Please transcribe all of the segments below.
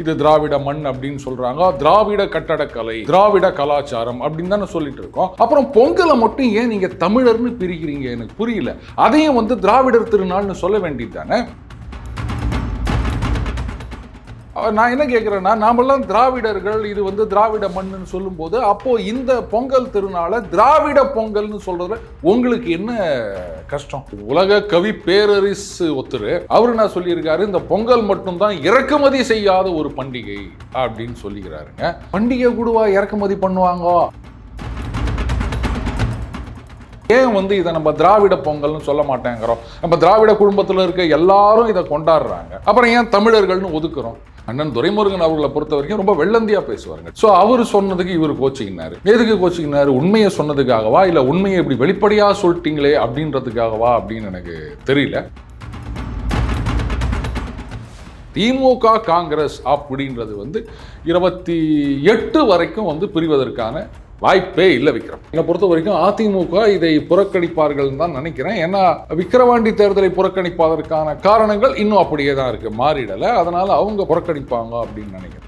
இது திராவிட மண் அப்படின்னு சொல்றாங்க, திராவிட கட்டடக்கலை, திராவிட கலாச்சாரம் அப்படின்னு தானே சொல்லிட்டு இருக்கோம். அப்புறம் பொங்கலை மட்டும் ஏன் நீங்க தமிழர்னு பிரிக்கிறீங்க? எனக்கு புரியல. அதையும் திராவிடர் திருநாள்னு சொல்ல வேண்டியது தானே. நான் என்ன கேட்கிறேன்னா, நாமெல்லாம் திராவிடர்கள், இது திராவிட மண்ணுன்னு சொல்லும் போது, அப்போ இந்த பொங்கல் திருநாளை திராவிட பொங்கல்னு சொல்றதுல உங்களுக்கு என்ன கஷ்டம்? உலக கவி பேரரசு ஒருத்தர் அவரு என்ன சொல்லியிருக்காரு, இந்த பொங்கல் மட்டும்தான் இறக்குமதி செய்யாத ஒரு பண்டிகை அப்படின்னு சொல்லிக்கிறாருங்க. பண்டிகை கூடவா இறக்குமதி பண்ணுவாங்க? ஏன் இதை நம்ம திராவிட பொங்கல்னு சொல்ல மாட்டேங்கிறோம்? நம்ம திராவிட குடும்பத்தில் இருக்க எல்லாரும் இதை கொண்டாடுறாங்க, அப்புறம் ஏன் தமிழர்கள்னு ஒதுக்குறோம்? அண்ணன் துரைமுருகன் அவர்களை பொறுத்த வரைக்கும் ரொம்ப வெள்ளந்தியா பேசுவாருங்க. ஸோ அவர் சொன்னதுக்கு இவர் கோச்சிக்கினாரு. எதுக்கு கோச்சிக்கினாரு? உண்மையை சொன்னதுக்காகவா, இல்லை உண்மையை இப்படி வெளிப்படையா சொல்லிட்டீங்களே அப்படின்றதுக்காகவா அப்படின்னு எனக்கு தெரியல. திமுக காங்கிரஸ் அப்படின்றது 28 வரைக்கும் பிரிவதற்கான வாய்ப்பே இல்லை விக்ரம். என்னை பொறுத்த வரைக்கும் அதிமுக இதை புறக்கணிப்பார்கள் தான் நினைக்கிறேன். ஏன்னா விக்கிரவாண்டி தேர்தலை புறக்கணிப்பதற்கான காரணங்கள் இன்னும் அப்படியே தான் இருக்கு, மாறிடலை. அதனால அவங்க புறக்கணிப்பாங்க அப்படின்னு நினைக்கிறேன்.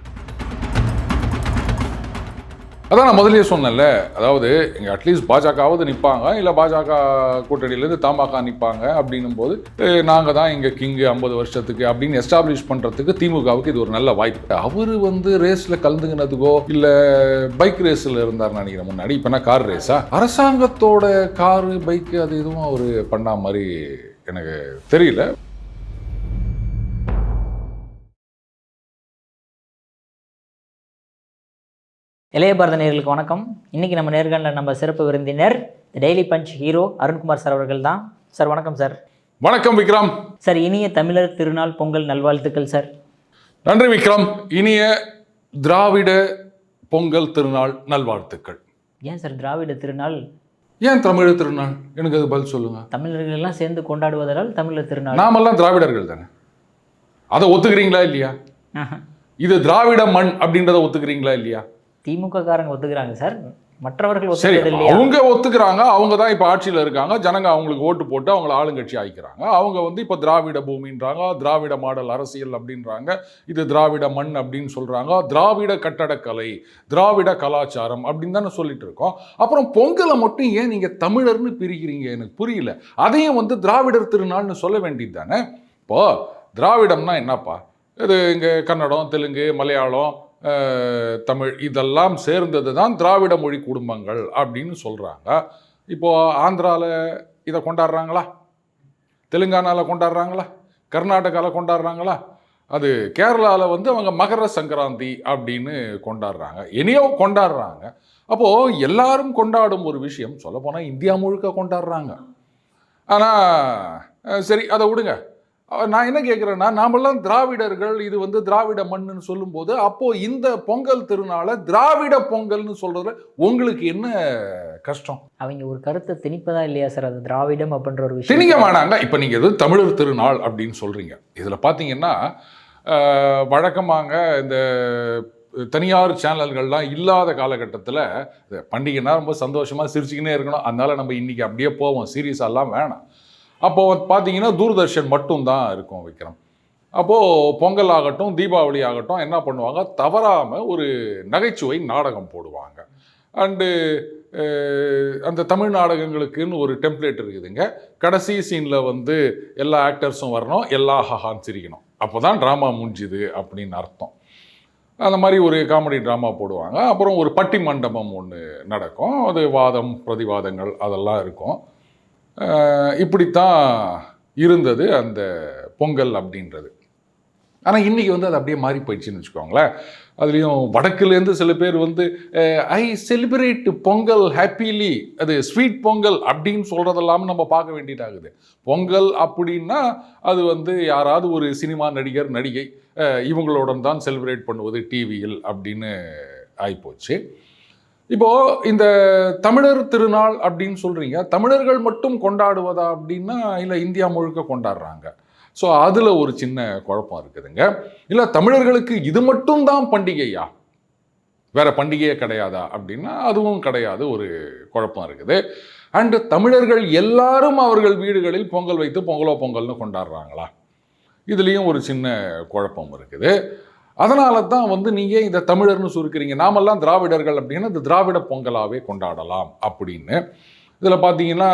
அதான் நான் முதலே சொன்னேன்ல, அதாவது இங்கே அட்லீஸ்ட் பாஜகவாவது நிற்பாங்க, இல்லை பாஜக கூட்டணியிலேருந்து தமாக நிற்பாங்க அப்படின்னும் போது நாங்கள் தான் இங்கே கிங்கு 50 வருஷத்துக்கு அப்படின்னு எஸ்டாப்ளிஷ் பண்ணுறதுக்கு திமுகவுக்கு இது ஒரு நல்ல வாய்ப்பு. அவர் ரேஸில் கலந்துங்கினதுக்கோ இல்லை பைக் ரேஸில் இருந்தார் நினைக்கிறேன் முன்னாடி. இப்போ என்ன கார் ரேஸா? அரசாங்கத்தோட காரு பைக்கு அது எதுவும் அவர் பண்ண மாதிரி எனக்கு தெரியல. இளைய பாரத நேயர்களுக்கு வணக்கம். இன்றைக்கி நம்ம நேர்காணலில் நம்ம சிறப்பு விருந்தினர் daily punch hero Arunkumar sir அவர்கள் தான். சார் வணக்கம். சார் வணக்கம் விக்ரம். சார், இனிய தமிழர் திருநாள் பொங்கல் நல்வாழ்த்துக்கள் சார். நன்றி விக்ரம். இனிய திராவிட பொங்கல் திருநாள் நல்வாழ்த்துக்கள். ஏன் சார் திராவிட திருநாள், ஏன் தமிழர் திருநாள்? எனக்கு அது பதில் சொல்லுங்க. தமிழர்கள் எல்லாம் சேர்ந்து கொண்டாடுவதால் தமிழர் திருநாள். நாமெல்லாம் திராவிடர்கள் தானே, அதை ஒத்துக்கிறீங்களா இல்லையா? இது திராவிட மண் அப்படின்றத ஒத்துக்கிறீங்களா இல்லையா? திமுக காரங்க ஒத்துக்கிறாங்க சார், மற்றவர்கள் சரி, இல்லையா? அவங்க ஒத்துக்கிறாங்க. அவங்க தான் இப்போ ஆட்சியில் இருக்காங்க. ஜனங்க அவங்களுக்கு ஓட்டு போட்டு அவங்கள ஆளுங்கட்சி ஆகிக்கிறாங்க. அவங்க இப்போ திராவிட பூமின்றாங்க, திராவிட மாடல் அரசியல் அப்படின்றாங்க, இது திராவிட மண் அப்படின்னு சொல்றாங்க, திராவிட கட்டடக்கலை, திராவிட கலாச்சாரம் அப்படின்னு தானே சொல்லிட்டு இருக்கோம். அப்புறம் பொங்கலை மட்டும் ஏன் நீங்க தமிழர்னு பிரிக்கிறீங்க? எனக்கு புரியல. அதையும் திராவிடர் திருநாள்னு சொல்ல வேண்டியது தானே. இப்போ திராவிடம்னா என்னப்பா? இது இங்கே கன்னடம், தெலுங்கு, மலையாளம், தமிழ் இதெல்லாம் சேர்ந்தது தான் திராவிட மொழி குடும்பங்கள் அப்படின்னு சொல்கிறாங்க. இப்போது ஆந்திராவில் இதை கொண்டாடுறாங்களா? தெலுங்கானாவில் கொண்டாடுறாங்களா? கர்நாடகாவில் கொண்டாடுறாங்களா? அது கேரளாவில் அவங்க மகர சங்கராந்தி அப்படின்னு கொண்டாடுறாங்க. இனியோ கொண்டாடுறாங்க. அப்போது எல்லாரும் கொண்டாடும் ஒரு விஷயம் சொல்லப்போனால் இந்தியா முழுக்க கொண்டாடுறாங்க. ஆனால் சரி, அதை விடுங்க. நான் என்ன கேட்குறேன்னா, நாமெல்லாம் திராவிடர்கள், இது திராவிட மண்ணுன்னு சொல்லும்போது, அப்போ இந்த பொங்கல் திருநாளை திராவிட பொங்கல்னு சொல்றதுல உங்களுக்கு என்ன கஷ்டம்? அவங்க ஒரு கருத்தை திணிப்பதா இல்லையா சார்? அது திராவிடம் அப்படின்ற ஒரு விஷயம் திணிக்க வேணாங்க. இப்போ நீங்கள் இது தமிழர் திருநாள் அப்படின்னு சொல்றீங்க. இதில் பார்த்தீங்கன்னா வழக்கமாக இந்த தனியார் சேனல்கள்லாம் இல்லாத காலகட்டத்தில் பண்டிகைன்னா ரொம்ப சந்தோஷமாக சிரிச்சுக்கினே இருக்கணும். அதனால நம்ம இன்னைக்கு அப்படியே போவோம், சீரியஸாலாம் வேணாம். அப்போது பார்த்தீங்கன்னா தூர்தர்ஷன் மட்டும்தான் இருக்கும் விக்ரம். அப்போது பொங்கல் ஆகட்டும், தீபாவளி ஆகட்டும், என்ன பண்ணுவாங்க, தவறாமல் ஒரு நகைச்சுவை நாடகம் போடுவாங்க. அண்டு அந்த தமிழ் நாடகங்களுக்குன்னு ஒரு டெம்ப்ளேட் இருக்குதுங்க. கடைசி சீனில் எல்லா ஆக்டர்ஸும் வரணும், எல்லா ஹஹான்னு சிரிக்கணும், அப்போ தான் ட்ராமா முடிஞ்சுது அப்படின்னு அர்த்தம். அந்த மாதிரி ஒரு காமெடி ட்ராமா போடுவாங்க. அப்புறம் ஒரு பட்டி மண்டபம் ஒன்று நடக்கும். அது வாதம் பிரதிவாதங்கள் அதெல்லாம் இருக்கும். இப்படித்தான் இருந்தது அந்த பொங்கல் அப்படின்றது. ஆனால் இன்றைக்கி அது அப்படியே மாறி போயிடுச்சுன்னு வச்சுக்கோங்களேன். அதுலேயும் வடக்குலேருந்து சில பேர் ஐ செலிப்ரேட் பொங்கல் ஹாப்பிலி, அது ஸ்வீட் பொங்கல் அப்படின்னு சொல்கிறதெல்லாம் நம்ம பார்க்க வேண்டியதாகுது. பொங்கல் அப்படின்னா அது யாராவது ஒரு சினிமா நடிகர் நடிகை இவங்களுடன் தான் செலிப்ரேட் பண்ணுவது டிவியில் அப்படின்னு ஆகிப்போச்சு. இப்போது இந்த தமிழர் திருநாள் அப்படின்னு சொல்கிறீங்க, தமிழர்கள் மட்டும் கொண்டாடுவதா அப்படின்னா, இல்லை இந்தியா முழுக்க கொண்டாடுறாங்க. ஸோ அதில் ஒரு சின்ன குழப்பம் இருக்குதுங்க. இல்லை தமிழர்களுக்கு இது மட்டும் தான் பண்டிகையா, வேற பண்டிகையே கிடையாதா அப்படின்னா அதுவும் கிடையாது, ஒரு குழப்பம் இருக்குது. அண்டு தமிழர்கள் எல்லாரும் அவர்கள் வீடுகளில் பொங்கல் வைத்து பொங்கலோ பொங்கல்னு கொண்டாடுறாங்களா, இதுலேயும் ஒரு சின்ன குழப்பம் இருக்குது. அதனால தான் வந்து நீங்கள் இந்த தமிழர்னு சுருக்கிறீங்க, நாமெல்லாம் திராவிடர்கள் அப்படின்னா இந்த திராவிட பொங்கலாகவே கொண்டாடலாம் அப்படின்னு. இதில் பார்த்தீங்கன்னா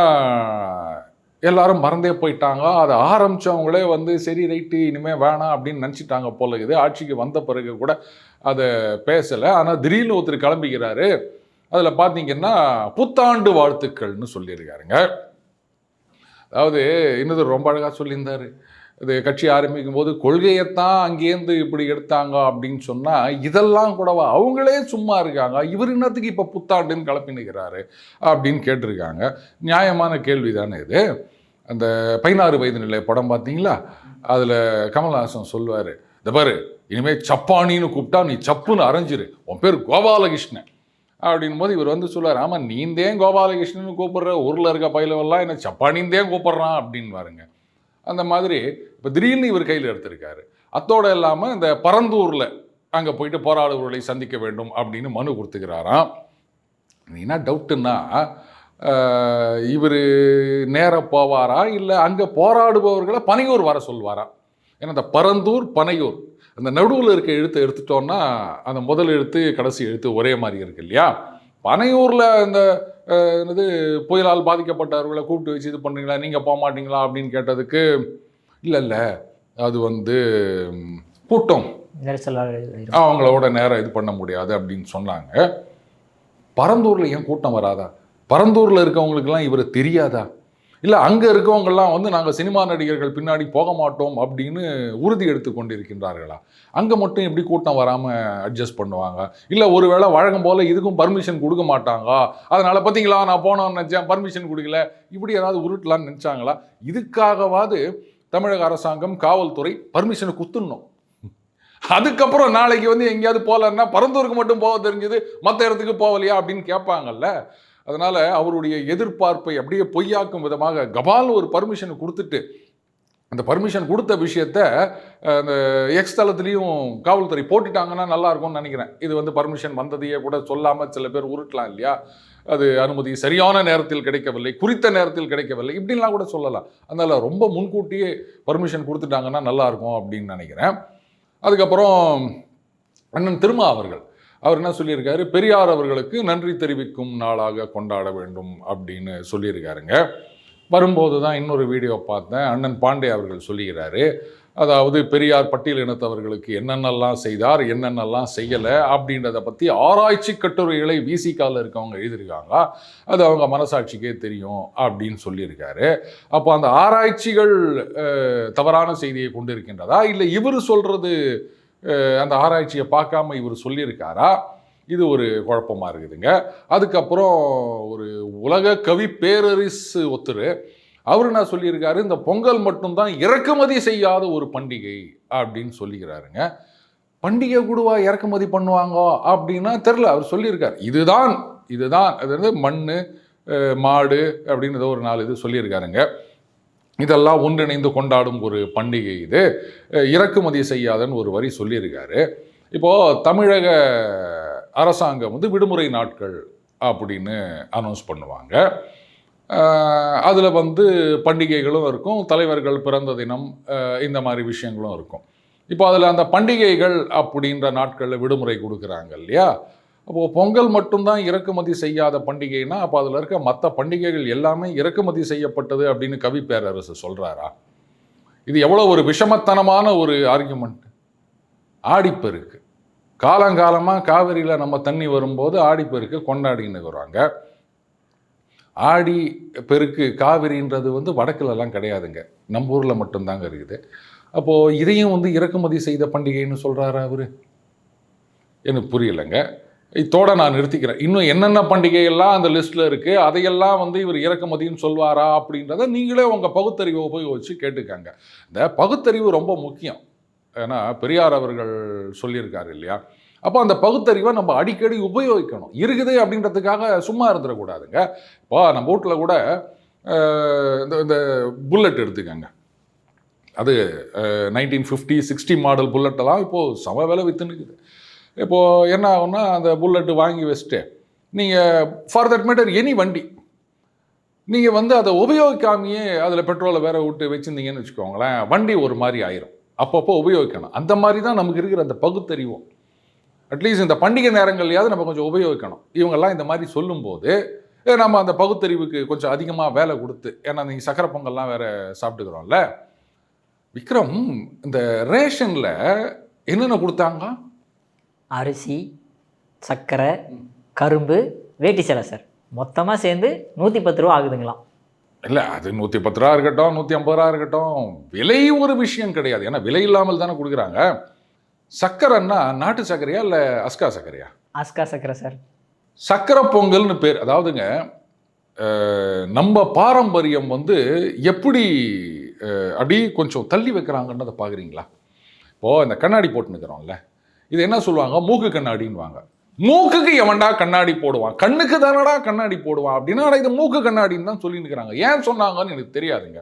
எல்லாரும் மறந்தே போயிட்டாங்க. அதை ஆரம்பித்தவங்களே வந்து சரி ரைட்டு இனிமேல் வேணாம் அப்படின்னு நினச்சிட்டாங்க போல இது. ஆட்சிக்கு வந்த பிறகு கூட அதை பேசலை. ஆனால் திடீர்னு ஒருத்தர் கிளம்பிக்கிறாரு. அதில் பார்த்தீங்கன்னா புத்தாண்டு வாழ்த்துக்கள்னு சொல்லியிருக்காருங்க. அதாவது இன்னது ரொம்ப அழகாக சொல்லியிருந்தார். இது கட்சி ஆரம்பிக்கும் போது கொள்கையைத்தான் அங்கேருந்து இப்படி எடுத்தாங்க அப்படின்னு சொன்னால் இதெல்லாம் கூடவா, அவங்களே சும்மா இருக்காங்க, இவர் என்னத்துக்கு இப்போ புத்தாண்டுன்னு கிளப்பினுக்கிறாரு அப்படின்னு கேட்டிருக்காங்க. நியாயமான கேள்வி தானே இது. அந்த 16 வயது நிலை படம் பார்த்தீங்களா, அதில் கமல்ஹாசன் சொல்லுவார், இந்த பாரு இனிமேல் சப்பானின்னு கூப்பிட்டா நீ சப்புன்னு அரைஞ்சிரு, உன் பேர் கோபாலகிருஷ்ணன் அப்படின் போது இவர் வந்து சொல்லுவார், ஆமாம் நீந்தேன் கோபாலகிருஷ்ணன் கூப்பிடுற, ஊரில் இருக்க பயிலவெல்லாம் என்ன சப்பானிந்தேன் கூப்பிட்றான் அப்படின்னு பாருங்க. அந்த மாதிரி இப்போ திடீர்னு இவர் கையில் எடுத்திருக்காரு. அத்தோடு இல்லாமல் இந்த பரந்தூரில் அங்கே போயிட்டு போராடுபவர்களை சந்திக்க வேண்டும் அப்படின்னு மனு கொடுத்துக்கிறாராம். என்ன டவுட்டுன்னா இவர் நேராக போவாரா இல்லை அங்கே போராடுபவர்களை பனையூர் வர சொல்வாரா? ஏன்னா இந்த பரந்தூர் பனையூர் அந்த நடுவில் இருக்க எழுத்தை எடுத்துட்டோன்னா அந்த முதல் எழுத்து கடைசி எழுத்து ஒரே மாதிரி இருக்கு இல்லையா? பனையூரில் இந்த என்னது புயலால் பாதிக்கப்பட்டவர்களை கூப்பிட்டு வச்சு இது பண்ணுறீங்களா, நீங்கள் போக மாட்டீங்களா அப்படின்னு கேட்டதுக்கு இல்லை அது வந்து கூட்டம் அவங்களோட நேரம் இது பண்ண முடியாது அப்படின்னு சொன்னாங்க. பரந்தூரில் ஏன் கூட்டம் வராதா? பரந்தூரில் இருக்கவங்களுக்கெல்லாம் இவர் தெரியாதா? இல்லை அங்கே இருக்கவங்கெல்லாம் வந்து நாங்கள் சினிமா நடிகர்கள் பின்னாடி போக மாட்டோம் அப்படின்னு உறுதி எடுத்து கொண்டிருக்கின்றார்களா? அங்கே மட்டும் எப்படி கூட்டம் வராமல் அட்ஜஸ்ட் பண்ணுவாங்க? இல்லை ஒருவேளை வழக்கம் போல் இதுக்கும் பர்மிஷன் கொடுக்க மாட்டாங்க, அதனால் பார்த்தீங்களா நான் போனோன்னு நினச்சேன் பர்மிஷன் கொடுக்கல, இப்படி ஏதாவது உருட்டலான்னு நினச்சாங்களா? இதுக்காகவாது தமிழக அரசாங்கம் காவல்துறை பர்மிஷனை குத்துடணும். அதுக்கப்புறம் நாளைக்கு வந்து எங்கேயாவது போகலன்னா பரந்தூருக்கு மட்டும் போக தெரிஞ்சது மற்ற இடத்துக்கு போகலையா அப்படின்னு கேட்பாங்கல்ல. அதனால் அவருடைய எதிர்பார்ப்பை அப்படியே பொய்யாக்கும் விதமாக கபால்னு ஒரு பர்மிஷனை கொடுத்துட்டு அந்த பர்மிஷன் கொடுத்த விஷயத்த அந்த எக்ஸ் தளத்துலேயும் காவல்துறை போட்டுட்டாங்கன்னா நல்லாயிருக்கும்னு நினைக்கிறேன். இது வந்து பர்மிஷன் வந்ததையே கூட சொல்லாமல் சில பேர் உருட்டலாம் இல்லையா? அது அனுமதி சரியான நேரத்தில் கிடைக்கவில்லை, குறித்த நேரத்தில் கிடைக்கவில்லை, இப்படின்லாம் கூட சொல்லலாம். அதனால் ரொம்ப முன்கூட்டியே பர்மிஷன் கொடுத்துட்டாங்கன்னா நல்லாயிருக்கும் அப்படின்னு நினைக்கிறேன். அதுக்கப்புறம் அண்ணன் திருமா அவர் என்ன சொல்லியிருக்காரு, பெரியார் அவர்களுக்கு நன்றி தெரிவிக்கும் நாளாக கொண்டாட வேண்டும் அப்படின்னு சொல்லியிருக்காருங்க. வரும்போது தான் இன்னொரு வீடியோ பார்த்தேன். அண்ணன் பாண்டே அவர்கள் சொல்லுகிறாரு, அதாவது பெரியார் பட்டியல் இனத்தவர்களுக்கு என்னென்னலாம் செய்தார் என்னென்னலாம் செய்யலை அப்படின்றத பற்றி ஆராய்ச்சி கட்டுரைகளை விசிகாவில் இருக்கவங்க எழுதியிருக்காங்க, அது அவங்க மனசாட்சிக்கே தெரியும் அப்படின்னு சொல்லியிருக்காரு. அப்போ அந்த ஆராய்ச்சிகள் தவறான செய்தியை கொண்டு இருக்கின்றதா, இல்லை இவர் சொல்கிறது அந்த ஆராய்ச்சியை பார்க்காம இவர் சொல்லியிருக்காரா? இது ஒரு குழப்பமாக இருக்குதுங்க. அதுக்கப்புறம் ஒரு உலக கவி பேரரசு ஒருத்தர் அவர் என்ன சொல்லியிருக்காரு, இந்த பொங்கல் மட்டும்தான் இறக்குமதி செய்யாத ஒரு பண்டிகை அப்படின்னு சொல்லிக்கிறாருங்க. பண்டிகை கூடவா இறக்குமதி பண்ணுவாங்க அப்படின்னா தெரில. அவர் சொல்லியிருக்கார் இதுதான் அது வந்து மண் மாடு அப்படின்னு ஏதோ ஒரு 4 இது சொல்லியிருக்காருங்க. இதெல்லாம் ஒன்றிணைந்து கொண்டாடும் ஒரு பண்டிகை இது, இறக்குமதி செய்யாதன்னு ஒரு வரி சொல்லியிருக்காரு. இப்போது தமிழக அரசாங்கம் வந்து விடுமுறை நாட்கள் அப்படின்னு அனௌன்ஸ் பண்ணுவாங்க. அதில் வந்து பண்டிகைகளும் இருக்கும், தலைவர்கள் பிறந்த தினம் இந்த மாதிரி விஷயங்களும் இருக்கும். இப்போ அதில் அந்த பண்டிகைகள் அப்படின்ற நாட்களில் விடுமுறை கொடுக்குறாங்க இல்லையா? அப்போது பொங்கல் மட்டும்தான் இறக்குமதி செய்யாத பண்டிகைனா அப்போ அதில் இருக்க மற்ற பண்டிகைகள் எல்லாமே இறக்குமதி செய்யப்பட்டது அப்படின்னு கவி பேரரசு சொல்கிறாரா? இது எவ்வளோ ஒரு விஷமத்தனமான ஒரு ஆர்கியூமெண்ட். ஆடிப்பெருக்கு காலங்காலமாக காவிரியில் நம்ம தண்ணி வரும்போது ஆடிப்பெருக்கு கொண்டாடின்னு வராங்க. ஆடி பெருக்கு காவிரின்றது வந்து வடக்குலலாம் கிடையாதுங்க, நம்ம ஊரில் மட்டும்தாங்க இருக்குது. அப்போது இதையும் வந்து இறக்குமதி செய்த பண்டிகைன்னு சொல்கிறாரா அவர்? எனக்கு புரியலைங்க. இதோட நான் நிறுத்திக்கிறேன். இன்னும் என்னென்ன பண்டிகையெல்லாம் அந்த லிஸ்ட்டில் இருக்குது அதையெல்லாம் வந்து இவர் இறக்குமதின்னு சொல்வாரா அப்படின்றத நீங்களே உங்கள் பகுத்தறிவை உபயோகித்து கேட்டுக்காங்க. இந்த பகுத்தறிவு ரொம்ப முக்கியம். ஏன்னா பெரியார் அவர்கள் சொல்லியிருக்காரு இல்லையா? அப்போ அந்த பகுத்தறிவை நம்ம அடிக்கடி உபயோகிக்கணும். இருக்குது அப்படின்றதுக்காக சும்மா இருந்துடக்கூடாதுங்க. இப்போ நம்ம வீட்டில் கூட இந்த புல்லட் எடுத்துக்கங்க, அது 1950, 60 மாடல் புல்லட்டெல்லாம் இப்போது சம விலை விற்றுனுக்குது. இப்போது என்ன ஆகும்னா அந்த புல்லட்டு வாங்கி வச்சுட்டு நீங்கள் ஃபார் தட் மேட்டர் எனி வண்டி நீங்கள் வந்து அதை உபயோகிக்காமையே அதில் பெட்ரோலை வேற விட்டு வச்சுருந்தீங்கன்னு வச்சுக்கோங்களேன், வண்டி ஒரு மாதிரி ஆயிரும். அப்பப்போ உபயோகிக்கணும். அந்த மாதிரி தான் நமக்கு இருக்கிற அந்த பகுத்தறிவும். அட்லீஸ்ட் இந்த பண்டிகை நேரங்கள்லையாவது நம்ம கொஞ்சம் உபயோகிக்கணும். இவங்கெல்லாம் இந்த மாதிரி சொல்லும்போது நம்ம அந்த பகுத்தறிவுக்கு கொஞ்சம் அதிகமாக வேலை கொடுத்து, ஏன்னா நீங்கள் சக்கரை பொங்கல்லாம் வேற சாப்பிட்டுக்கிறோம்ல. விக்ரம், இந்த ரேஷனில் என்னென்ன கொடுத்தாங்க? அரிசி, சர்க்கரை, கரும்பு, வேட்டி சேலை சார். மொத்தமாக சேர்ந்து 110 ரூபா ஆகுதுங்களாம். இல்லை, அது 110 ரூபா இருக்கட்டும், 150 ரூபா இருக்கட்டும், விலை ஒரு விஷயம் கிடையாது. ஏன்னா விலை இல்லாமல் தானே கொடுக்குறாங்க. சக்கரைன்னா நாட்டு சர்க்கரையா இல்லை அஸ்கா சர்க்கரையா? அஸ்கா சர்க்கரை சார். சக்கரை பொங்கல்னு பேர். அதாவதுங்க, நம்ம பாரம்பரியம் வந்து எப்படி அப்படி கொஞ்சம் தள்ளி வைக்கிறாங்கன்றதை பார்க்குறீங்களா? இப்போது இந்த கண்ணாடி போட்டுன்னுக்கிறோம்ல, இது என்ன சொல்லுவாங்க? மூக்கு கண்ணாடின்னுவாங்க. மூக்குக்கு எவன்டா கண்ணாடி போடுவான்? கண்ணுக்கு தானடா கண்ணாடி போடுவான் அப்படின்னா இது மூக்கு கண்ணாடின்னு தான் சொல்லிட்டு இருக்கிறாங்க. ஏன் சொன்னாங்கன்னு எனக்கு தெரியாதுங்க.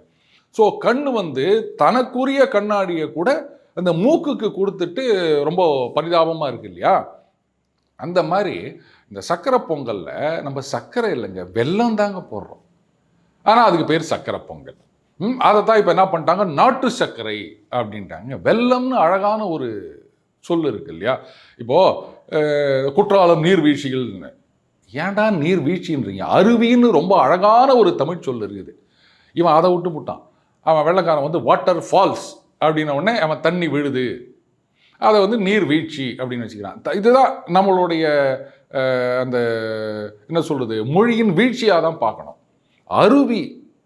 ஸோ கண் வந்து தனக்குரிய கண்ணாடியை கூட அந்த மூக்குக்கு கொடுத்துட்டு ரொம்ப பரிதாபமாக இருக்கு இல்லையா? அந்த மாதிரி இந்த சக்கரை பொங்கலில் நம்ம சர்க்கரை இல்லைங்க, வெல்லம் தாங்க போடுறோம். ஆனால் அதுக்கு பேர் சக்கரை பொங்கல். அதை தான் இப்போ என்ன பண்ணிட்டாங்க, நாட்டு சர்க்கரை அப்படின்ட்டாங்க. வெல்லம்னு அழகான ஒரு சொல் இருக்கு இல்லையா? இப்போது குற்றாலம் நீர்வீழ்ச்சிகள், ஏன்டா நீர்வீழ்ச்சின்றீங்க? அருவின்னு ரொம்ப அழகான ஒரு தமிழ் சொல் இருக்குது. இவன் அதை விட்டு விட்டான். அவன் வெள்ளைக்காரன் வந்து வாட்டர் ஃபால்ஸ் அப்படின்ன உடனே அவன் தண்ணி விழுது, அதை வந்து நீர்வீழ்ச்சி அப்படின்னு வச்சுக்கிறான். இதுதான் நம்மளுடைய அந்த என்ன சொல்கிறது, மொழியின் வீழ்ச்சியாக தான் பார்க்கணும். அருவி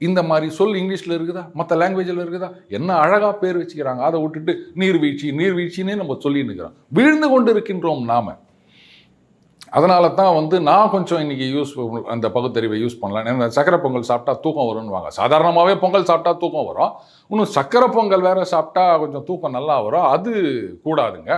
இந்த மாதிரி சொல் இங்கிலீஷில் இருக்குதா? மற்ற லாங்குவேஜில் இருக்குதா? என்ன அழகாக பேர் வச்சுக்கிறாங்க. அதை விட்டுட்டு நீர்வீழ்ச்சி நீர்வீழ்ச்சின்னே நம்ம சொல்லின்னு இருக்கிறோம். வீழ்ந்து கொண்டு இருக்கின்றோம் நாம். அதனால தான் வந்து நான் கொஞ்சம் இன்றைக்கி அந்த பகுத்தறிவை யூஸ் பண்ணலாம். ஏன்னா சக்கரை பொங்கல் சாப்பிட்டா தூக்கம் வரும்னுவாங்க. சாதாரணமாகவே பொங்கல் சாப்பிட்டா தூக்கம் வரும், இன்னும் சக்கரை பொங்கல் வேறு சாப்பிட்டா கொஞ்சம் தூக்கம் நல்லா வரும். அது கூடாதுங்க.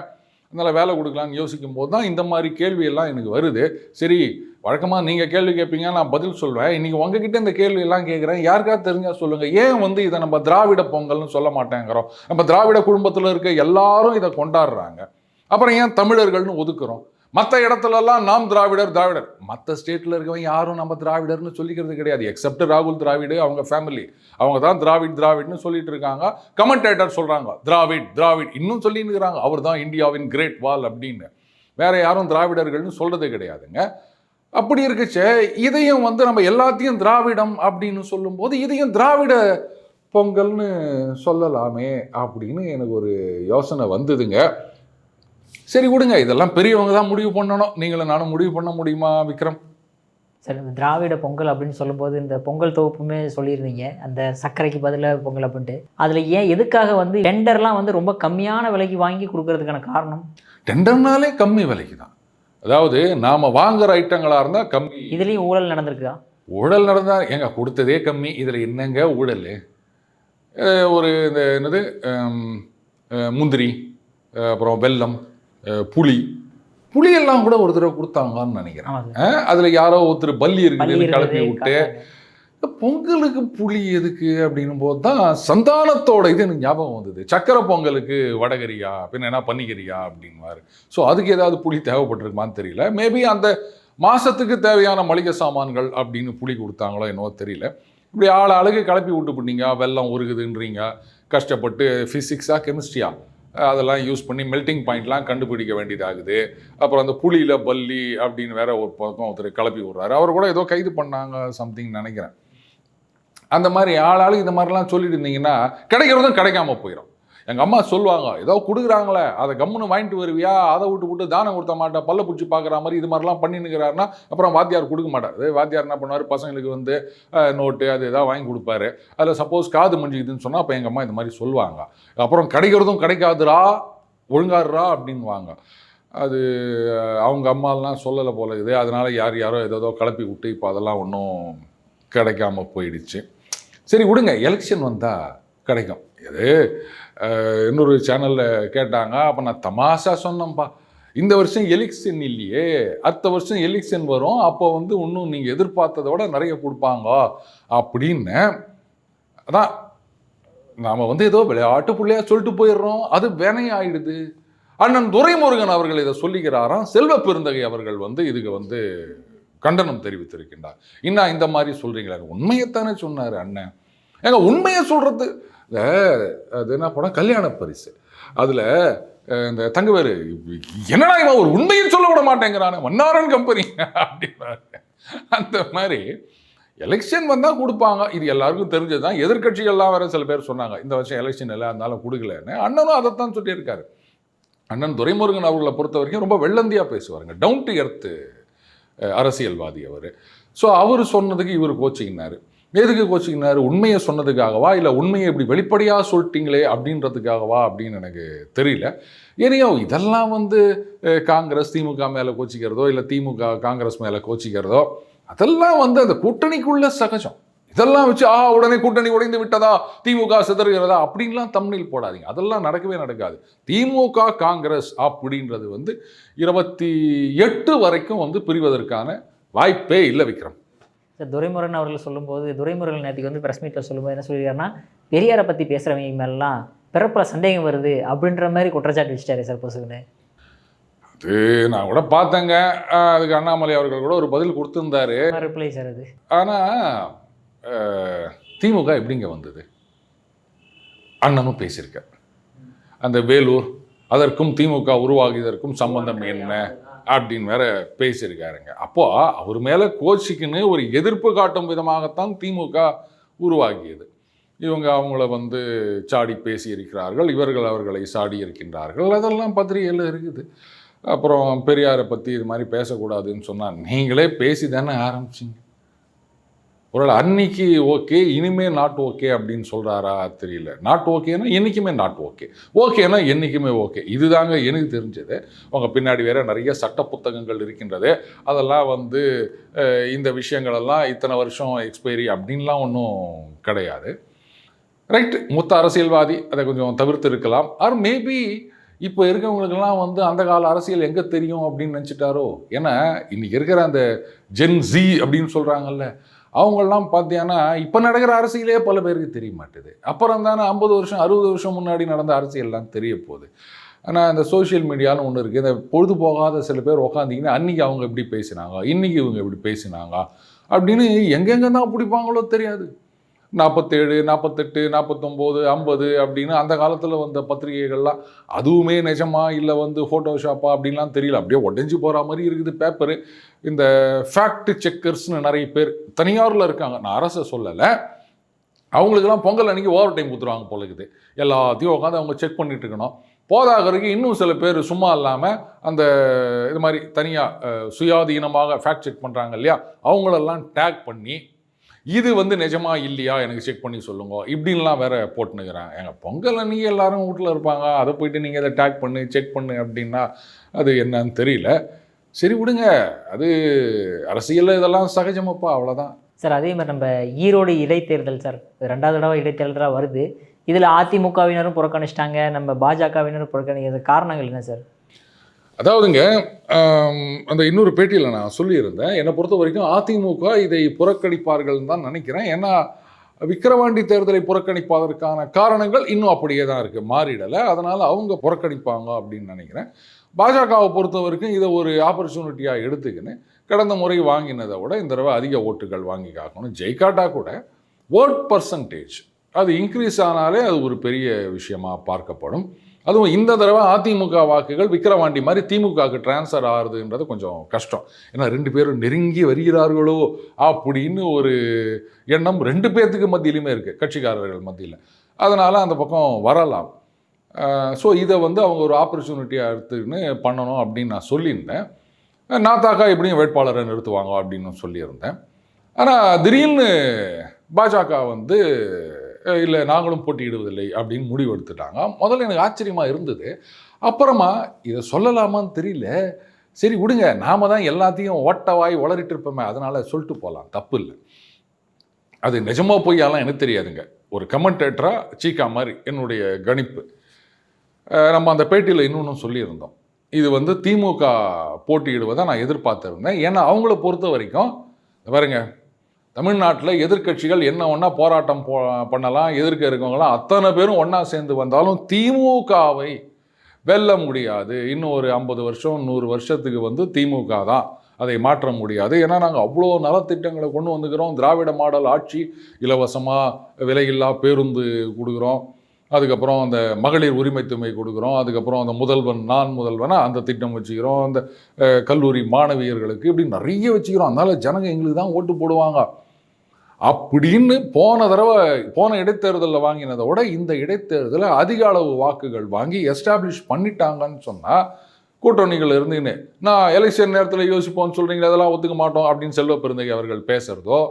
அதனால் வேலை கொடுக்கலான்னு யோசிக்கும் போது தான் இந்த மாதிரி கேள்வியெல்லாம் எனக்கு வருது. சரி, வழக்கமாக நீங்கள் கேள்வி கேட்பீங்க, நான் பதில் சொல்வேன். இன்றைக்கி உங்ககிட்ட இந்த கேள்வியெல்லாம் கேட்குறேன். யாருக்காவது தெரிஞ்சால் சொல்லுங்கள். ஏன் வந்து இதை நம்ம திராவிட பொங்கல்னு சொல்ல மாட்டேங்கிறோம்? நம்ம திராவிட குடும்பத்தில் இருக்க எல்லாரும் இதை கொண்டாடுறாங்க. அப்புறம் ஏன் தமிழர்கள்னு ஒதுக்குறோம்? மற்ற இடத்துலலாம் நாம் திராவிடர் திராவிடர், மற்ற ஸ்டேட்டில் இருக்கவங்க யாரும் நம்ம திராவிடர்னு சொல்லிக்கிறது கிடையாது. எக்ஸப்ட் ராகுல் திராவிடு, அவங்க ஃபேமிலி, அவங்க தான் திராவிட்னு சொல்லிட்டு இருக்காங்க. கமெண்டேட்டர் சொல்கிறாங்க திராவிட் இன்னும் சொல்லின்னு இருக்கிறாங்க, அவர் தான் இந்தியாவின் கிரேட் வால் அப்படின்னு. வேற யாரும் திராவிடர்கள்னு சொல்றது கிடையாதுங்க. அப்படி இருக்குச்சே, இதையும் வந்து நம்ம எல்லாத்தையும் திராவிடம் அப்படின்னு சொல்லும்போது இதையும் திராவிட பொங்கல்னு சொல்லலாமே அப்படின்னு எனக்கு ஒரு யோசனை வந்ததுங்க. சரி விடுங்க, இதெல்லாம் பெரியவங்க தான் முடிவு பண்ணணும். நீங்களும் நானும் முடிவு பண்ண முடியுமா விக்ரம்? சரி, திராவிட பொங்கல் அப்படின்னு சொல்லும்போது இந்த பொங்கல் தொகுப்புமே சொல்லியிருந்தீங்க, அந்த சர்க்கரைக்கு பதிலாக பொங்கல் அப்படின்ட்டு. அதில் ஏன் எதுக்காக வந்து டெண்டர்லாம் வந்து ரொம்ப கம்மியான விலைக்கு வாங்கி கொடுக்கறதுக்கான காரணம்? டெண்டர்னாலே கம்மி விலைக்கு தான். அதாவது நாம் வாங்குகிற ஐட்டங்களாக இருந்தால் கம்மி. இதுலேயும் ஊழல் நடந்திருக்கா? ஊழல் நடந்தால் எங்க கொடுத்ததே கம்மி, இதில் என்னங்க ஊழல்? ஒரு இந்த என்னது முந்திரி, அப்புறம் வெல்லம், புளியெல்லாம் கூட ஒரு தடவை கொடுத்தாங்கன்னு நினைக்கிறேன். அதில் யாரோ ஒருத்தர் பல்லி இருக்குதுன்னு கிளப்பி விட்டு பொங்கலுக்கு புளி எதுக்கு அப்படின்னும் போது தான் சந்தானத்தோட இது எனக்கு ஞாபகம் வந்தது. சக்கரை பொங்கலுக்கு வடகரியா, பின்ன என்ன பன்னிக்கரியா அப்படின்வாரு. ஸோ அதுக்கு ஏதாவது புளி தேவைப்பட்டிருக்குமான்னு தெரியல. மேபி அந்த மாதத்துக்கு தேவையான மளிகை சாமான்கள் அப்படின்னு புளி கொடுத்தாங்களோ என்னவோ தெரியல. இப்படி ஆளுக்கு கிளப்பி விட்டு போட்டீங்க, வெல்லம் உருகுதுன்றீங்க, கஷ்டப்பட்டு ஃபிசிக்ஸா கெமிஸ்ட்ரியா அதெல்லாம் யூஸ் பண்ணி மெல்டிங் பாயிண்ட்லாம் கண்டுபிடிக்க வேண்டியதாகுது. அப்புறம் அந்த புளியில் பல்லி அப்படின்னு வேற ஒரு பக்கம் ஒருத்தர் கிளப்பி விட்றாரு. அவர் கூட ஏதோ கைது பண்ணாங்க சம்திங் நினைக்கிறேன். அந்த மாதிரி ஆளாளுக்கு இந்த மாதிரிலாம் சொல்லிட்டு இருந்தீங்கன்னா கிடைக்கிறதும் கிடைக்காம போயிடும். எங்கள் அம்மா சொல்லுவாங்க, ஏதோ கொடுக்குறாங்களே அதை கம்முன்னு வாங்கிட்டு வருவியா, அதை விட்டு தானம் கொடுத்த மாட்டேன், பல்ல பிடிச்சி பார்க்குற மாதிரி இது மாதிரிலாம் பண்ணினுக்கிறாருன்னா அப்புறம் வாத்தியார் கொடுக்க மாட்டார். வாத்தியார் என்ன பண்ணுவார், பசங்களுக்கு வந்து நோட்டு அது எதாவது வாங்கி கொடுப்பாரு. அதில் சப்போஸ் காது மஞ்சிக்குதுன்னு சொன்னால் அப்போ எங்கள் அம்மா இந்த மாதிரி சொல்லுவாங்க. அப்புறம் கிடைக்கிறதும் கிடைக்காதுரா, ஒழுங்காடுறா அப்படின்வாங்க. அது அவங்க அம்மாலாம் சொல்லலை போல இது. அதனால் யாரோ ஏதோ கிளப்பி விட்டு இப்போ அதெல்லாம் ஒன்றும் கிடைக்காம போயிடுச்சு. சரி விடுங்க, எலெக்ஷன் வந்தால் கிடைக்கும். இது இன்னொரு சேனலில் கேட்டாங்க. அப்போ நான் தமாஷா சொன்னேன்ப்பா, இந்த வருஷம் எலெக்ஷன் இல்லையே, அடுத்த வருஷம் எலெக்ஷன் வரும், அப்போ வந்து இன்னும் நீங்கள் எதிர்பார்த்ததை விட நிறைய கொடுப்பாங்க அப்படின்னு. அதான் நாம் வந்து ஏதோ விளையாட்டு பிள்ளையா சொல்லிட்டு போயிடுறோம், அது வினையாயிடுது. அண்ணன் துரைமுருகன் அவர்கள் இதை சொல்லிக்கிறாராம். செல்வ பெருந்தகை அவர்கள் வந்து இதுக்கு வந்து கண்டனம் தெரிவித்திருக்கின்றார். இன்னும் இந்த மாதிரி சொல்கிறீங்களா? உண்மையைத்தானே சொன்னார் அண்ணன். ஏங்க உண்மையை சொல்கிறது, அது என்ன படம், கல்யாண பரிசு, அதில் இந்த தங்கவேறு என்னடா இவன் ஒரு உண்மையை சொல்ல விட மாட்டேங்கிறானே, மன்னாரன் கம்பெனி அப்படின்னாரு. அந்த மாதிரி எலெக்ஷன் வந்தால் கொடுப்பாங்க, இது எல்லாருக்கும் தெரிஞ்சது தான். எதிர்கட்சிகள்லாம் வேற சில பேர் சொன்னாங்க இந்த வருஷம் எலெக்ஷன் இல்லை அதனால கொடுக்கலன்னு. அண்ணனும் அதைத்தான் சொல்லியிருக்காரு. அண்ணன் துரைமுருகன் அவர்களை பொறுத்த வரைக்கும் ரொம்ப வெள்ளந்தியாக பேசுவாருங்க, டவுன் டு எர்த்து அரசியல்வாதி அவர். ஸோ அவர் சொன்னதுக்கு இவர் கோச்சிக்கினார். எதுக்கு கோச்சிக்கினார்? உண்மையை சொன்னதுக்காகவா, இல்லை உண்மையை இப்படி வெளிப்படையாக சொல்லிட்டீங்களே அப்படின்றதுக்காகவா அப்படின்னு எனக்கு தெரியல. ஏனையோ இதெல்லாம் வந்து காங்கிரஸ் திமுக மேலே கோச்சிக்கிறதோ, இல்லை திமுக காங்கிரஸ் மேலே கோச்சிக்கிறதோ, அதெல்லாம் வந்து அந்த கூட்டணிக்குள்ள சகஜம். இதெல்லாம் வச்சு உடனே கூட்டணி உடைந்து விட்டதா, திமுக சிதறுகிறதா அப்படின்லாம் தம்ப்நெயில் போடாதீங்க. அதெல்லாம் நடக்கவே நடக்காது. திமுக காங்கிரஸ் அப்படின்றது வந்து 28 வரைக்கும் வந்து பிரிவதற்கான வாய்ப்பே இல்லை விக்ரம். சார், துரைமுருகன் அவர்கள் சொல்லும்போது, துரைமுருகன் நேற்றுக்கு வந்து ப்ரெஸ் மீட்டில் சொல்லும்போது என்ன சொல்லியிருக்காருன்னா, பெரியாரை பற்றி பேசுகிறவங்க மேலாம் பிறப்பில் சந்தேகம் வருது அப்படின்ற மாதிரி குற்றச்சாட்டு வச்சுட்டாரு சார் பொசுக்குன்னு. அது நான் கூட பார்த்தேங்க. அதுக்கு அண்ணாமலை அவர்கள் கூட ஒரு பதில் கொடுத்துருந்தாரு. ரிப்ளை சார் அது. ஆனால் திமுக எப்படிங்க வந்தது? அண்ணனும் பேசியிருக்கார். அந்த வேலூர் அதற்கும் திமுக உருவாகியதற்கும் சம்பந்தம் என்ன அப்படின்னு வேற பேசியிருக்காருங்க. அப்போ அவர் மேலே கோச்சிக்குன்னு ஒரு எதிர்ப்பு காட்டும் விதமாகத்தான் திமுக உருவாகியது. இவங்க அவங்கள வந்து சாடி பேசியிருக்கிறார்கள், இவர்கள் அவர்களை சாடி இருக்கின்றார்கள், அதெல்லாம் பத்திரிகையில் இருக்குது. அப்புறம் பெரியாரை பற்றி இது மாதிரி பேசக்கூடாதுன்னு சொன்னால் நீங்களே பேசி தானே ஆரம்பிச்சிங்க. ஒரு அன்னைக்கு ஓகே, இனிமே நாட் ஓகே அப்படின்னு சொல்கிறாரா தெரியல. நாட் ஓகேனா என்றைக்குமே நாட் ஓகே, ஓகேனா என்றைக்குமே ஓகே. இதுதாங்க எனக்கு தெரிஞ்சது. அவங்க பின்னாடி வேற நிறைய சட்ட புத்தகங்கள் இருக்கின்றது. அதெல்லாம் வந்து இந்த விஷயங்களெல்லாம் இத்தனை வருஷம் எக்ஸ்பைரி அப்படின்லாம் ஒன்றும் கிடையாது. ரைட்டு, மூத்த அரசியல்வாதி அதை கொஞ்சம் தவிர்த்து இருக்கலாம். ஆர் மேபி இப்போ இருக்கவங்களுக்கெல்லாம் வந்து அந்த கால அரசியல் எங்கே தெரியும் அப்படின்னு நினச்சிட்டாரோ. ஏன்னா இன்றைக்கி இருக்கிற அந்த ஜென் ஜி அப்படின்னு சொல்கிறாங்கல்ல, அவங்கெல்லாம் பார்த்தீங்கன்னா இப்போ நடக்கிற அரசியலே பல பேருக்கு தெரிய மாட்டேது. அப்புறம் தானே 50 வருஷம் 60 வருஷம் முன்னாடி நடந்த அரசியல்லாம் தெரிய போகுது. ஆனால் இந்த சோஷியல் மீடியான்னு ஒன்று இருக்குது. இந்த பொழுது போகாத சில பேர் உக்காந்திங்கன்னா அன்றைக்கி அவங்க எப்படி பேசினாங்க, இன்றைக்கி இவங்க எப்படி பேசினாங்க அப்படின்னு எங்கெங்கே தான் பிடிப்பாங்களோ தெரியாது. 47, 48, 49, 50 அப்படின்னு அந்த காலத்தில் வந்த பத்திரிகைகள்லாம் அதுவுமே நிஜமா இல்லை வந்து ஃபோட்டோஷாப்பா அப்படின்லாம் தெரியல. அப்படியே உடஞ்சி போகிற மாதிரி இருக்குது பேப்பரு. இந்த ஃபேக்ட் செக்கர்ஸ்னு நிறைய பேர் தனியாரில் இருக்காங்க, நான் அரசை சொல்லலை. அவங்களுக்கெல்லாம் பொங்கல் அன்றைக்கி ஓவர் டைம் கொடுத்துருவாங்க போல இருக்குது. எல்லாத்தையும் உட்காந்து அவங்க செக் பண்ணிட்டு இருக்கணும். போதாகிறதுக்கு இன்னும் சில பேர் சும்மா இல்லாமல் அந்த இது மாதிரி தனியாக சுயாதீனமாக ஃபேக்ட் செக் பண்ணுறாங்க இல்லையா, அவங்களெல்லாம் டேக் பண்ணி இது வந்து நிஜமா இல்லையா எனக்கு செக் பண்ணி சொல்லுங்க இப்படின்லாம் வேற போட்டுனுக்கிறாங்க. எங்கள் பொங்கல் அன்றைக்கி எல்லாரும் வீட்டில் இருப்பாங்க, அதை போயிட்டு நீங்கள் அதை டேக் பண்ணு செக் பண்ணு அப்படின்னா அது என்னன்னு தெரியல. சரி விடுங்க, அது அரசியல் இதெல்லாம் சகஜமாப்பா, அவ்வளோதான் சார். அதே மாதிரி நம்ம ஈரோடு இடைத்தேர்தல் சார், 2வது தடவை இடைத்தேர்தலாக வருது. இதில் அதிமுகவினரும் புறக்கணிச்சிட்டாங்க, நம்ம பாஜகவினரும் புறக்கணிக்கிறது காரணங்கள் என்ன சார்? அதாவதுங்க, அந்த இன்னொரு பேட்டியில் நான் சொல்லியிருந்தேன், என்னை பொறுத்த வரைக்கும் அதிமுக இதை புறக்கணிப்பார்கள் தான் நினைக்கிறேன். ஏன்னா விக்கிரவாண்டி தேர்தலை புறக்கணிப்பதற்கான காரணங்கள் இன்னும் அப்படியே தான் இருக்குது, மாறிடலை. அதனால் அவங்க புறக்கணிப்பாங்க அப்படின்னு நினைக்கிறேன். பாஜகவை பொறுத்த வரைக்கும் இதை ஒரு ஆப்பர்ச்சுனிட்டியாக எடுத்துக்கின்னு கடந்த முறை வாங்கினதை விட இந்த தடவை அதிக ஓட்டுகள் வாங்கி காக்கணும். ஜெயிக்காட்டா கூட ஓட் பர்சன்டேஜ் அது இன்க்ரீஸ் ஆனாலே அது ஒரு பெரிய விஷயமாக பார்க்கப்படும். அதுவும் இந்த தடவை அதிமுக வாக்குகள் விக்கிரவாண்டி மாதிரி திமுகவுக்கு டிரான்ஸ்ஃபர் ஆகுதுன்றது கொஞ்சம் கஷ்டம். ஏன்னா 2 பேரும் நெருங்கி வருகிறார்களோ அப்படின்னு ஒரு எண்ணம் 2 பேர்த்துக்கு மத்தியிலுமே இருக்குது, கட்சிக்காரர்கள் மத்தியில். அதனால் அந்த பக்கம் வரலாம். ஸோ இதை வந்து அவங்க ஒரு ஆப்பர்ச்சுனிட்டியாக எடுத்துன்னு பண்ணணும் அப்படின்னு நான் சொல்லியிருந்தேன். நாத்தாக்கா எப்படியும் வேட்பாளரை நிறுத்துவாங்க அப்படின்னு சொல்லியிருந்தேன். ஆனால் திடீர்னு பாஜக வந்து இல்லை நாங்களும் போட்டியிடுவதில்லை அப்படின்னு முடிவு எடுத்துட்டாங்க. முதல்ல எனக்கு ஆச்சரியமாக இருந்தது. அப்புறமா இதை சொல்லலாமான்னு தெரியல. சரி விடுங்க, நாம தான் எல்லாத்தையும் ஓட்டவாய் வளரிட்டு இருப்போமே, அதனால் சொல்லிட்டு போகலாம், தப்பு இல்லை. அது நிஜமாக பொய்யாலாம் எனக்கு தெரியாதுங்க. ஒரு கமெண்டேட்டராக சீக்கா மாதிரி என்னுடைய கணிப்பு. நம்ம அந்த பேட்டியில் இன்னொன்று சொல்லியிருந்தோம், இது வந்து திமுக போட்டியிடுவதை நான் எதிர்பார்த்துருந்தேன். ஏன்னா அவங்கள பொறுத்த வரைக்கும் பாருங்க, தமிழ்நாட்டில் எதிர்க்கட்சிகள் என்ன ஒன்றா போராட்டம் பண்ணலாம், எதிர்க்க இருக்கவங்களாம் அத்தனை பேரும் ஒன்றா சேர்ந்து வந்தாலும் திமுகவை வெல்ல முடியாது. இன்னும் ஒரு 50 வருஷம் 100 வருஷத்துக்கு வந்து திமுக தான் அதை மாற்ற முடியாது. ஏன்னா நாங்கள் அவ்வளோ நலத்திட்டங்களை கொண்டு வந்துக்கிறோம். திராவிட மாடல் ஆட்சி, இலவசமாக விலையில்லா பேருந்து கொடுக்குறோம், அதுக்கப்புறம் அந்த மகளிர் உரிமை தொகை கொடுக்குறோம், அதுக்கப்புறம் அந்த முதல்வன் நான் முதல்வனா அந்த திட்டம் வச்சுக்கிறோம், அந்த கல்லூரி மாணவியர்களுக்கு இப்படி நிறைய வச்சுக்கிறோம். அதனால் ஜனங்க எங்களுக்கு தான் ஓட்டு போடுவாங்க அப்படின்னு போன இடைத்தேர்தலில் வாங்கினதை விட இந்த இடைத்தேர்தலில் அதிக அளவு வாக்குகள் வாங்கி எஸ்டாப்ளிஷ் பண்ணிட்டாங்கன்னு சொன்னால், கூட்டணிகள் இருந்துன்னு நான் எலெக்ஷன் நேரத்தில் யோசிப்போம்னு சொல்கிறீங்களா, அதெல்லாம் ஒத்துக்க மாட்டோம் அப்படின்னு செல்வ பெருந்தகை அவர்கள் பேசுகிறதோ,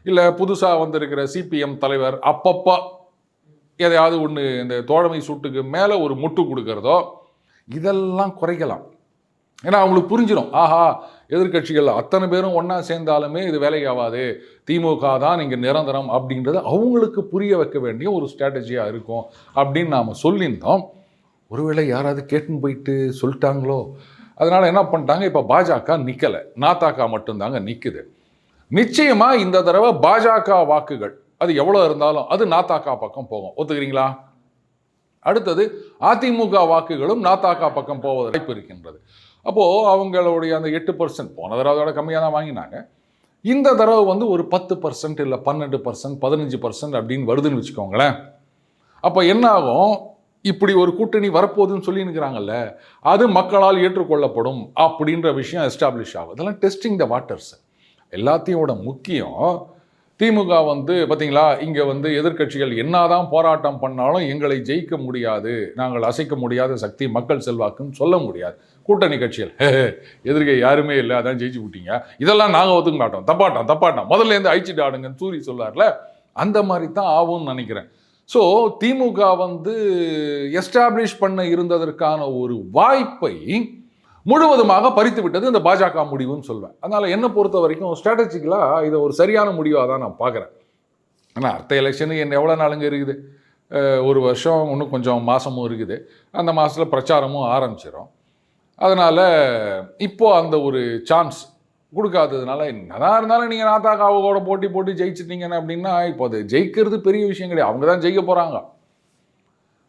இல்லை புதுசாக வந்திருக்கிற சிபிஎம் தலைவர் அப்பப்போ எதையாவது ஒன்று இந்த தோழமை சூட்டுக்கு மேலே ஒரு முட்டு கொடுக்கறதோ, இதெல்லாம் குறைக்கலாம். ஏன்னா அவங்களுக்கு புரிஞ்சிடும், ஆஹா எதிர்கட்சிகள் அத்தனை பேரும் ஒன்றா சேர்ந்தாலுமே இது வேலையாகாது, திமுக தான் இங்கே நிரந்தரம் அப்படின்றது அவங்களுக்கு புரிய வைக்க வேண்டிய ஒரு ஸ்ட்ராட்டஜியாக இருக்கும் அப்படின்னு நாம் சொல்லியிருந்தோம். ஒருவேளை யாராவது கேட்டுன்னு போயிட்டு சொல்லிட்டாங்களோ, அதனால் என்ன பண்ணிட்டாங்க, இப்போ பாஜக நிற்கலை, நாத்தாக்கா மட்டும்தாங்க நிற்குது. நிச்சயமாக இந்த தடவை பாஜக வாக்குகள் அது எவ்வளோ இருந்தாலும் அது நாத்தாக்கா பக்கம் போகும், ஒத்துக்கிறீங்களா? அடுத்தது அதிமுக வாக்குகளும் நாத்தாக்கா பக்கம் போவதற்கு வாய்ப்பு இருக்கின்றது. அப்போது அவங்களுடைய அந்த 8% போன தடவை அதோட கம்மியாக தான் வாங்கினாங்க. இந்த தடவை வந்து ஒரு 10% இல்லை 12%, 15% அப்படின்னு வருதுன்னு வச்சுக்கோங்களேன். அப்போ என்ன ஆகும், இப்படி ஒரு கூட்டணி வரப்போகுதுன்னு சொல்லி இருக்கிறாங்கல்ல, அது மக்களால் ஏற்றுக்கொள்ளப்படும் அப்படின்ற விஷயம் எஸ்டாப்ளிஷ் ஆகும். இதெல்லாம் டெஸ்டிங் த வாட்டர்ஸ். எல்லாத்தையோட முக்கியம், திமுக வந்து பார்த்தீங்களா, இங்கே வந்து எதிர்க்கட்சிகள் என்னதான் போராட்டம் பண்ணாலும் எங்களை ஜெயிக்க முடியாது, நாங்கள் அசைக்க முடியாத சக்தி மக்கள் செல்வாக்குன்னு சொல்ல முடியாது. கூட்டணி கட்சிகள் எதிர்க்க யாருமே இல்லை, அதான் ஜெயிச்சு விட்டீங்க, இதெல்லாம் நாங்கள் ஒத்துக்க மாட்டோம், தப்பாட்டம் முதல்ல இருந்து அழிச்சிட்டு ஆடுங்கன்னு சூரி சொல்லார்ல, அந்த மாதிரி தான் ஆகும்னு நினைக்கிறேன். ஸோ திமுக வந்து எஸ்டாப்ளிஷ் பண்ண இருந்ததற்கான ஒரு வாய்ப்பை முழுவதுமாக பறித்து விட்டது இந்த பாஜக முடிவுன்னு சொல்வேன். அதனால் என்னை பொறுத்த வரைக்கும் ஸ்ட்ராட்டஜிக்கலாக இதை ஒரு சரியான முடிவாக தான் நான் பார்க்குறேன். ஆனால் அடுத்த எலெக்ஷனுக்கு என்ன எவ்வளோ நாளுங்க இருக்குது, ஒரு வருஷம் இன்னும் கொஞ்சம் மாதமும் இருக்குது, அந்த மாதத்தில் பிரச்சாரமும் ஆரம்பிச்சிடும். அதனால் இப்போது அந்த ஒரு சான்ஸ் கொடுக்காததுனால, என்னதான் இருந்தாலும் நீங்கள் நாத்தாக்காவோட போட்டி ஜெயிச்சிட்டீங்கன்னு அப்படின்னா, இப்போ அது ஜெயிக்கிறது பெரிய விஷயம் கிடையாது, அவங்க தான் ஜெயிக்க போகிறாங்க.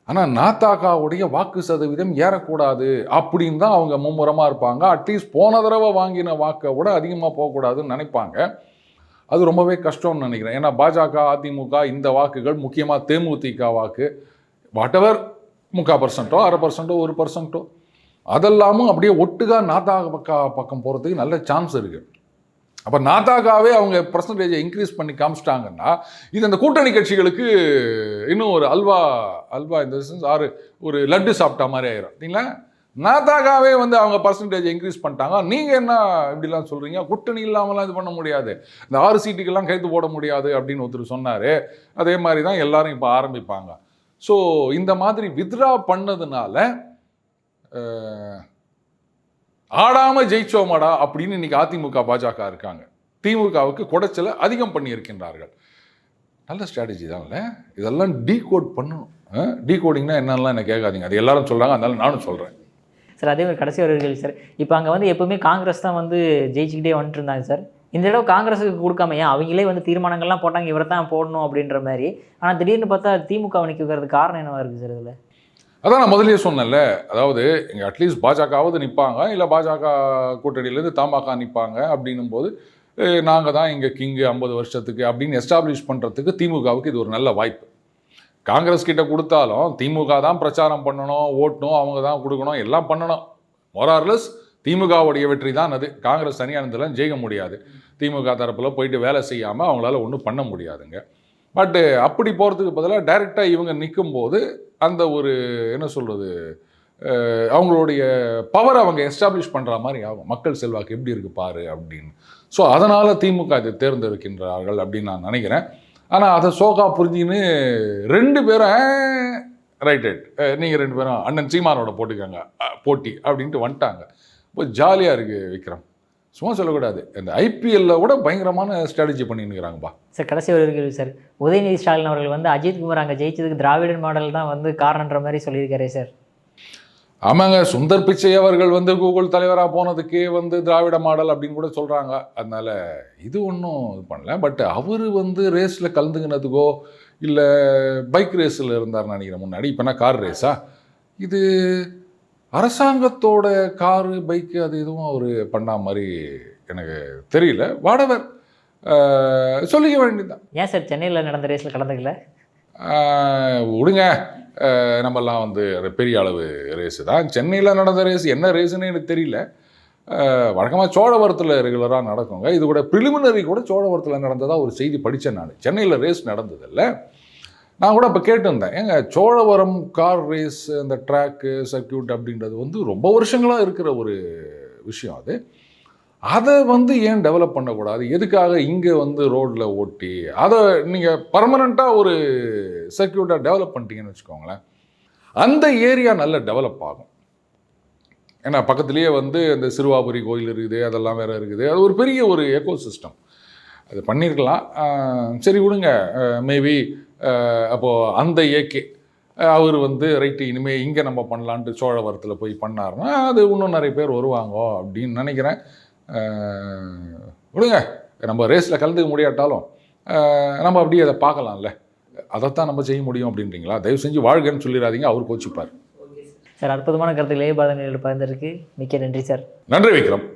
ஆனால் நாத்தாக்காவுடைய வாக்கு சதவீதம் ஏறக்கூடாது அப்படின்னு தான் அவங்க மும்முரமாக இருப்பாங்க. அட்லீஸ்ட் போன தடவை வாங்கின வாக்கை விட அதிகமாக போகக்கூடாதுன்னு நினைப்பாங்க. அது ரொம்பவே கஷ்டம்னு நினைக்கிறேன். ஏன்னா பாஜக, அதிமுக இந்த வாக்குகள், முக்கியமாக தேமுதிக வாக்கு, வாட்டவர் 3% 1/2% 1%, அதெல்லாமும் அப்படியே ஒட்டுக்கா நாத்தாக்கா பக்கம் போகிறதுக்கு நல்ல சான்ஸ் இருக்குது. அப்போ நாத்தாக்காவே அவங்க பர்சன்டேஜை இன்க்ரீஸ் பண்ணி காமிச்சிட்டாங்கன்னா, இது அந்த கூட்டணி கட்சிகளுக்கு இன்னும் ஒரு அல்வா இந்த சென்ஸ் ஒரு லட்டு சாப்பிட்டா மாதிரி ஆயிரும் இல்லைங்களா. நாத்தாக்காவே வந்து அவங்க பர்சன்டேஜை இன்க்ரீஸ் பண்ணிட்டாங்க, நீங்கள் என்ன இப்படிலாம் சொல்கிறீங்க, கூட்டணி இல்லாமலாம் இது பண்ண முடியாது, இந்த 6 சீட்டுக்கெல்லாம் கைத்து போட முடியாது அப்படின்னு ஒருத்தர் சொன்னார். அதே மாதிரி தான் எல்லாரும் இப்போ ஆரம்பிப்பாங்க. ஸோ இந்த மாதிரி வித்ரா பண்ணதுனால ஆடாமல் ஜெயிச்சோமாடா அப்படின்னு இன்னைக்கு அதிமுக பாஜக இருக்காங்க. திமுகவுக்கு குடைச்சலை அதிகம் பண்ணி இருக்கின்றார்கள். நல்ல ஸ்ட்ராட்டஜி தான்ல, இதெல்லாம் டீகோட் பண்ணணும். டீகோடிங்னா என்னெல்லாம் என்ன கேட்காதீங்க, அது எல்லாரும் சொல்கிறாங்க, அதனால நானும் சொல்கிறேன் சார். அதே மாதிரி கடைசி ஒரு கேள்வி சார், இப்போ அங்கே வந்து எப்பவுமே காங்கிரஸ் தான் வந்து ஜெயிச்சுக்கிட்டே வந்துட்டு இருந்தாங்க சார். இந்த தடவை காங்கிரஸுக்கு கொடுக்காம, ஏன் அவங்களே வந்து தீர்மானங்கள்லாம் போட்டாங்க இவரை தான் போடணும் அப்படின்ற மாதிரி, ஆனால் திடீர்னு பார்த்தா திமுக நிற்கிறதுக்கு காரணம் என்னவா இருக்குது சார்? இதில் அதான் நான் முதலே சொன்னேன்ல, அதாவது இங்கே அட்லீஸ்ட் பாஜகவாவது நிற்பாங்க, இல்லை பாஜக கூட்டணியிலேருந்து தமாக நிற்பாங்க அப்படின்னும் போது, நாங்கள் தான் இங்கே கிங்கு 50 வருஷத்துக்கு அப்படின்னு எஸ்டாப்ளிஷ் பண்ணுறதுக்கு திமுகவுக்கு இது ஒரு நல்ல வாய்ப்பு. காங்கிரஸ் கிட்ட கொடுத்தாலும் திமுக தான் பிரச்சாரம் பண்ணணும், ஓட்டணும், அவங்க தான் கொடுக்கணும், எல்லாம் பண்ணணும். மோரார்லெஸ் திமுகவுடைய வெற்றி தான் அது. காங்கிரஸ் தனியானதெல்லாம் ஜெயிக்க முடியாது. திமுக தரப்பில் போயிட்டு வேலை செய்யாமல் அவங்களால ஒன்றும் பண்ண முடியாதுங்க. பட்டு அப்படி போகிறதுக்கு பதிலாக டைரெக்டாக இவங்க நிற்கும்போது அந்த ஒரு என்ன சொல்கிறது, அவங்களுடைய பவரை அவங்க எஸ்டாப்ளிஷ் பண்ணுற மாதிரி ஆகும். மக்கள் செல்வாக்கு எப்படி இருக்குது பாரு அப்படின்னு. ஸோ அதனால் திமுக இதை தேர்ந்தெடுக்கின்றார்கள் அப்படின்னு நான் நினைக்கிறேன். ஆனால் அதை சோகா புரிஞ்சுன்னு 2 பேரும் ரைட் நீங்கள் 2 பேரும் அண்ணன் சீமானோட போட்டுக்கோங்க போட்டி அப்படின்ட்டு வந்துட்டாங்க. இப்போ ஜாலியாக இருக்குது விக்ரம், சும்மா சொல்லக்கூடாது. இந்த ஐபிஎல்ல கூட பயங்கரமான ஸ்ட்ராட்டஜி பண்ணிருக்கிறாங்கப்பா சார். கடைசி ஒரு கேள்வி சார், உதயநிதி ஸ்டாலின் அவர்கள் வந்து அஜித்குமார் அங்கே ஜெயிச்சதுக்கு திராவிடன் மாடல் தான் வந்து காரணன்ற மாதிரி சொல்லியிருக்காரு சார். ஆமாங்க, சுந்தர் பிச்சை அவர்கள் வந்து கூகுள் தலைவராக போனதுக்கே வந்து திராவிட மாடல் அப்படின்னு கூட சொல்கிறாங்க. அதனால் இது ஒன்றும் இது பண்ணல. பட் அவர் வந்து ரேஸில் கலந்துக்கினதுக்கோ இல்லை பைக் ரேஸில் இருந்தார்னு நினைக்கிறேன் முன்னாடி, இப்போனா கார் ரேஸா, இது அரசாங்கத்தோட காரு பைக்கு அது எதுவும் அவர் பண்ண மாதிரி எனக்கு தெரியல. வாடவர் சொல்லிக்க வேண்டியதுதான். ஏன் சார் சென்னையில் நடந்த ரேஸில் கலந்துக்கல? விடுங்க, நம்மெல்லாம் வந்து பெரிய அளவு ரேஸு தான். சென்னையில் நடந்த ரேஸ் என்ன ரேஸுன்னு எனக்கு தெரியல. வழக்கமாக சோழவரத்தில் ரெகுலராக நடக்குங்க. இது கூட ப்ரிலிமினரி கூட சோழவரத்தில் நடந்ததாக ஒரு செய்தி படித்தேன் நான். சென்னையில் ரேஸ் நடந்ததில்ல. நான் கூட இப்போ கேட்டிருந்தேன், ஏங்க சோழவரம் கார் ரேஸ் அந்த ட்ராக்கு சர்க்கியூட் அப்படின்றது வந்து ரொம்ப வருஷங்களாக இருக்கிற ஒரு விஷயம் அது. அதை வந்து ஏன் டெவலப் பண்ணக்கூடாது? எதுக்காக இங்கே வந்து ரோட்டில் ஓட்டி அதை நீங்கள் பர்மனெண்ட்டாக ஒரு சர்க்கியூட்டாக டெவலப் பண்ணிட்டீங்கன்னு வச்சுக்கோங்களேன், அந்த ஏரியா நல்ல டெவலப் ஆகும். ஏன்னா பக்கத்துலேயே வந்து இந்த சிறுவாபுரி கோயில் இருக்குது, அதெல்லாம் வேறு இருக்குது. அது ஒரு பெரிய ஒரு எக்கோ சிஸ்டம். அது பண்ணியிருக்கலாம். சரி விடுங்க. மேபி அப்போது அந்த ஏகே அவர் வந்து ரைட்டு இனிமேல் இங்கே நம்ம பண்ணலான்ட்டு சோழவரத்தில் போய் பண்ணாருன்னா அது இன்னும் நிறைய பேர் வருவாங்க அப்படின்னு நினைக்கிறேன். விடுங்க, நம்ம ரேஸில் கலந்துக்க முடியாட்டாலும் நம்ம அப்படியே அதை பார்க்கலாம்ல. அதைத்தான் நம்ம செய்ய முடியும் அப்படின்றீங்களா? தயவு செஞ்சு வாழ்கன்னு சொல்லிடாதீங்க, அவர் கோச்சிப்பார். சார், அற்புதமான கருத்துக்களை பகிர்ந்ததற்கு மிக்க நன்றி சார். நன்றி விக்ரம்.